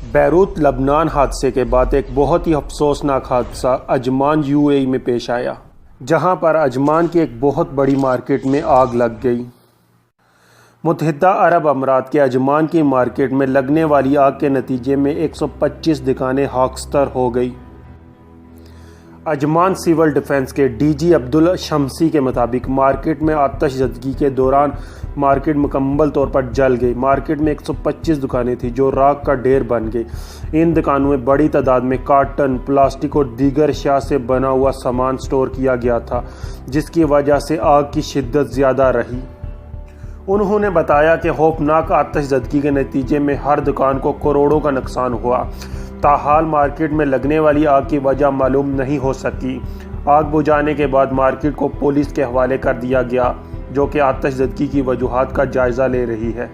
Beirut लबनान हादसे के बाद एक बहुत ही अफसोसनाक हादसा अजमान यूएई में पेश आया, जहां पर अजमान की एक बहुत बड़ी मार्केट में आग लग गई। मुत्तहिदा अरब अमीरात के अजमान की मार्केट में लगने वाली आग के नतीजे में 125 दुकानें खाकसार हो गई। अजमान सिविल डिफेंस के डीजी अब्दुल शम्सी के मुताबिक मार्केट में आतिशज़दगी के दौरान मार्केट मुकम्मल तौर पर जल गई। मार्केट में 125 दुकानें थीं जो राख का ढेर बन गई। इन दुकानों में बड़ी तादाद में कार्टन, प्लास्टिक और दीगर अशिया से बना हुआ सामान स्टोर किया गया था, जिसकी वजह से आग की शिद्दत ज़्यादा रही। उन्होंने बताया कि खौफनाक आतिशज़दगी के नतीजे में हर दुकान को करोड़ों का नुकसान हुआ। ताहाल मार्केट में लगने वाली आग की वजह मालूम नहीं हो सकी। आग बुझाने के बाद मार्केट को पुलिस के हवाले कर दिया गया, जो कि आतिशज़दगी की वजूहात का जायज़ा ले रही है।